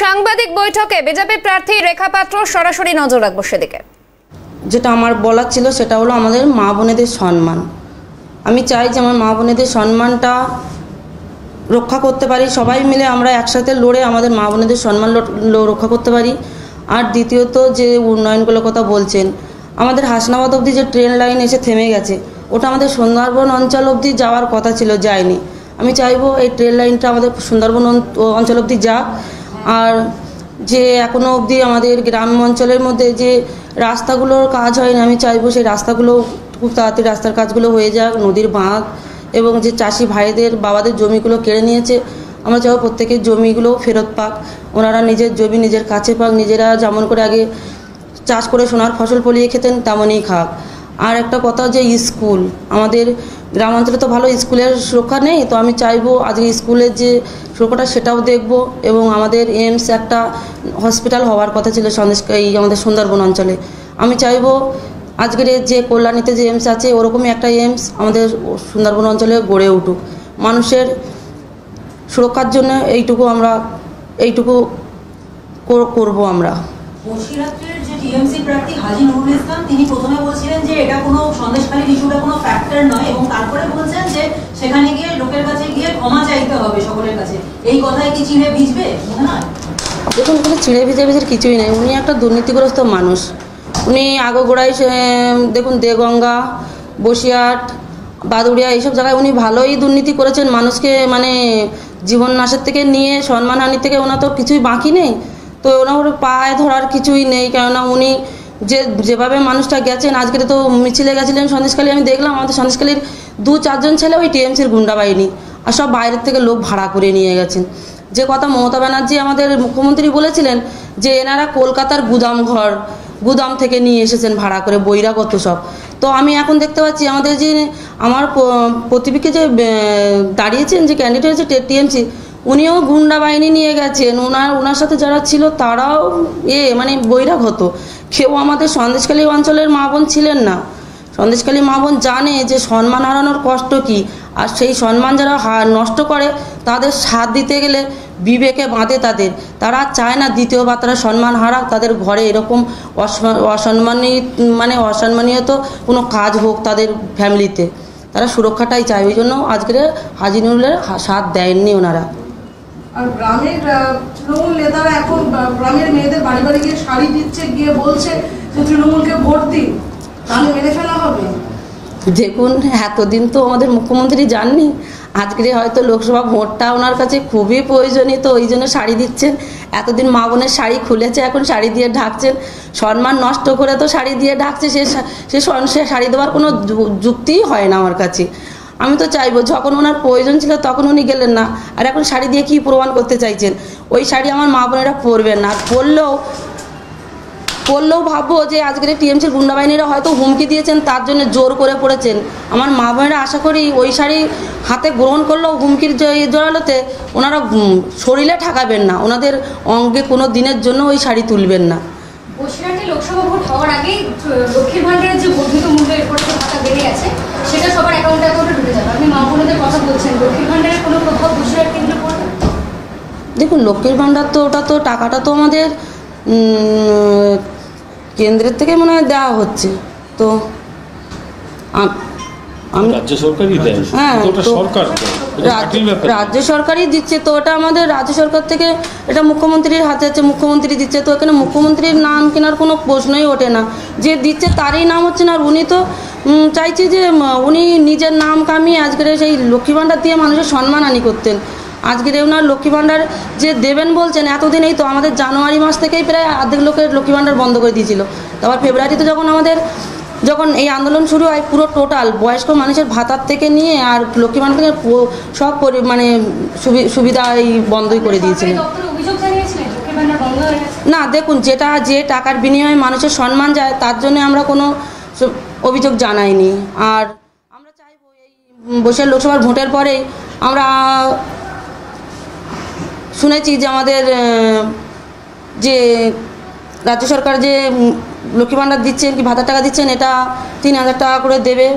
সাংবাদিক বৈঠকে বিজেপি প্রার্থী রেখা পাত্র সরাসরি নজর রাখবো সেদিকে। যেটা আমার বলার ছিল সেটা হলো আমাদের মা বোনেদের সম্মান। আমি চাই যে আমার মা বোনেদের সম্মানটা রক্ষা করতে পারি, সবাই মিলে আমরা একসাথে লড়ে আমাদের মা বোনেদের সম্মান রক্ষা করতে পারি। আর দ্বিতীয়ত যে উন্নয়নগুলোর কথা বলছেন, আমাদের হাসনাবাদ অবধি যে ট্রেন লাইন এসে থেমে গেছে, ওটা আমাদের সুন্দরবন অঞ্চল অবধি যাওয়ার কথা ছিল, যায়নি। আমি চাইবো এই ট্রেন লাইনটা আমাদের সুন্দরবন অঞ্চল অবধি যাক। আর যে এখনও অবধি আমাদের গ্রাম অঞ্চলের মধ্যে যে রাস্তাগুলোর কাজ হয়নি, আমি চাইবো সেই রাস্তাগুলো খুব তাড়াতাড়ি রাস্তার কাজগুলো হয়ে যাক। নদীর বাঁধ এবং যে চাষি ভাইদের বাবাদের জমিগুলো কেড়ে নিয়েছে, আমরা চাইবো প্রত্যেকের জমিগুলো ফেরত পাক, ওনারা নিজের জমি নিজের কাছে পাক, নিজেরা যেমন করে আগে চাষ করে সোনার ফসল ফলিয়ে খেতেন তেমনই খাক। আর একটা কথা, যে স্কুল, আমাদের গ্রাম অঞ্চলে তো ভালো স্কুলের সুরক্ষা নেই, তো আমি চাইবো আজকে স্কুলের যে সুরক্ষাটা সেটাও দেখব। এবং আমাদের এইমস একটা হসপিটাল হওয়ার কথা ছিল এই আমাদের সুন্দরবন অঞ্চলে, আমি চাইবো আজকের যে কল্যাণীতে যে এইমস আছে ওরকমই একটা এইমস আমাদের সুন্দরবন অঞ্চলে গড়ে উঠুক। মানুষের সুরক্ষার জন্য এইটুকু করব আমরা। বসিরহাটের যে টিএমসি প্রার্থী হাজী নুরুল ইসলাম, তিনি প্রথমে বলছিলেন যে এটা কোনো সন্দেশখালীর ইস্যুটা কোনো ফ্যাক্টর নয়, এবং তারপরে বলছেন যে সেখানে গিয়ে লোকের কাছে গিয়ে ক্ষমা চাইতে হবে সকলের কাছে। এই কথায় কি চিড়ে ভিজবে মনে হয়? দেখুন, কোনো চিড়ে ভিজের কিছুই নেই। উনি একটা দুর্নীতিগ্রস্ত মানুষ। উনি আগাগোড়ায় দেখুন দেগঙ্গা, বসিরহাট, বাদুড়িয়া এইসব জায়গায় উনি ভালোই দুর্নীতি করেছেন। মানুষকে মানে জীবন নাশের থেকে নিয়ে সম্মানহানির থেকে ওনার তো কিছুই বাকি নেই। তো ওনার পায়ে ধরার কিছুই নেই, কেননা উনি যেভাবে মানুষটা গেছেন, আজকে তো মিছিলে গেছিলেন সন্দেশখালী, আমি দেখলাম আমাদের সন্দেশখালীর 2-4 জন ছেলে ওই টিএমসির গুন্ডা বাহিনী, আর সব বাইরের থেকে লোক ভাড়া করে নিয়ে গেছেন। যে কথা মমতা ব্যানার্জি আমাদের মুখ্যমন্ত্রী বলেছিলেন যে এনারা কলকাতার গুদাম থেকে নিয়ে এসেছেন ভাড়া করে, বহিরাগত সব। তো আমি এখন দেখতে পাচ্ছি আমাদের যে আমার প্রতিপক্ষে যে দাঁড়িয়েছেন, যে ক্যান্ডিডেট হয়েছে টিএমসি, উনিও গুন্ডা বাহিনী নিয়ে গেছেন। ওনার সাথে যারা ছিল তারাও মানে বহিরাগত। কেউ আমাদের সন্দেশখালী অঞ্চলের মা বোন ছিলেন না। সন্দেশখালী মা বোন জানে যে সম্মান হারানোর কষ্ট কী, আর সেই সম্মান যারা নষ্ট করে তাদের সাথ দিতে গেলে বিবেকে বাঁধে তাদের। তারা চায় না দ্বিতীয়বার তারা সম্মান হারাক, তাদের ঘরে এরকম অসম্মানীয়ত কোনো কাজ হোক তাদের ফ্যামিলিতে। তারা সুরক্ষাটাই চায়, ওই জন্য আজকের হাজী নুরুলের সাথ দেননি ওনারা। আর গ্রামের তৃণমূল নেতারা এখন গ্রামের মেয়েদের বাড়ি বাড়ি গিয়ে শাড়ি দিচ্ছে, গিয়ে বলছে যে তৃণমূলকে ভোট দিন, তাহলে মেরে ফেলা হবে। দেখুন, এতদিন তো আমাদের মুখ্যমন্ত্রী যাননি, আজকে হয়তো লোকসভা ভোটটা ওনার কাছে খুবই প্রয়োজনীয়, তো ওই জন্য শাড়ি দিচ্ছেন। এতদিন মা বোনের শাড়ি খুলেছে, এখন শাড়ি দিয়ে ঢাকছেন। সম্মান নষ্ট করে তো শাড়ি দিয়ে ঢাকছে, সে শাড়ি দেওয়ার কোনো যুক্তিই হয় না আমার কাছে। আমি তো চাইবো যখন ওনার প্রয়োজন ছিল তখন উনি গেলেন না, আর এখন শাড়ি দিয়ে কী প্রমাণ করতে চাইছেন? ওই শাড়ি আমার মা বোনেরা পরবেন না, আর পরলেও ভাববো যে আজকের টিএমসির গুন্ডা বাহিনীরা হয়তো হুমকি দিয়েছেন, তার জন্য জোর করে পড়েছেন। আমার মা বোনেরা আশা করি ওই শাড়ি হাতে গ্রহণ করলেও হুমকির জড়ালোতে ওনারা শরীরে ঠাকাবেন না, ওনাদের অঙ্গে কোনো দিনের জন্য ওই শাড়ি তুলবেন না। বসিরহাটে লোকসভা ভোট হওয়ার আগেই লক্ষ্মীর ভান্ডারের যে বর্ধিত মূল্য এরপর যে ভাতা বেড়ে গেছে, সেটা সবার অ্যাকাউন্টে ঢুকে যাবে। আপনি মা বোনদের কথা বলছেন, লক্ষ্মীর ভান্ডারের কোনো প্রভাব বসিরহাট কেন্দ্রে পড়বে? দেখুন, লক্ষ্মীর ভান্ডার তো টাকাটা তো আমাদের কেন্দ্রের থেকে মনে হয় দেওয়া হচ্ছে, তো রাজ্য সরকারই দেয়। হ্যাঁ, রাজ্য সরকারই দিচ্ছে, তো ওটা আমাদের রাজ্য সরকার থেকে এটা মুখ্যমন্ত্রীর হাতে আছে, মুখ্যমন্ত্রী দিচ্ছে। তো এখানে মুখ্যমন্ত্রীর নাম কেনার কোনো প্রশ্নই ওঠে না, যে দিচ্ছে তারই নাম হচ্ছে না। আর উনি তো চাইছে যে উনি নিজের নাম কামিয়ে আজকের সেই লক্ষ্মী ভাণ্ডার দিয়ে মানুষের সম্মানহানি করতেন। আজকের ওনার লক্ষ্মী ভাণ্ডার যে দেবেন বলছেন, এতদিন এই তো আমাদের জানুয়ারি মাস থেকেই প্রায় অর্ধেক লোকের লক্ষ্মী ভাণ্ডার বন্ধ করে দিয়েছিল। তারপর ফেব্রুয়ারিতে যখন এই আন্দোলন শুরু হয়, পুরো টোটাল বয়স্ক মানুষের ভাতার থেকে নিয়ে আর লক্ষ্মী ভাণ্ডার সব মানে সুবিধা এই বন্ধই করে দিয়েছিলেন। না, দেখুন, যে টাকার বিনিময়ে মানুষের সম্মান যায় তার জন্য আমরা কোনো অভিযোগ জানাইনি। আর আমরা চাইবো এই বসিরহাট লোকসভার ভোটের পরেই আমরা শুনেছি যে আমাদের যে রাজ্য সরকার যে লক্ষ্মী ভাণ্ডার দিচ্ছেন কি ভাতার টাকা দিচ্ছেন, এটা 3000 টাকা করে দেবেন।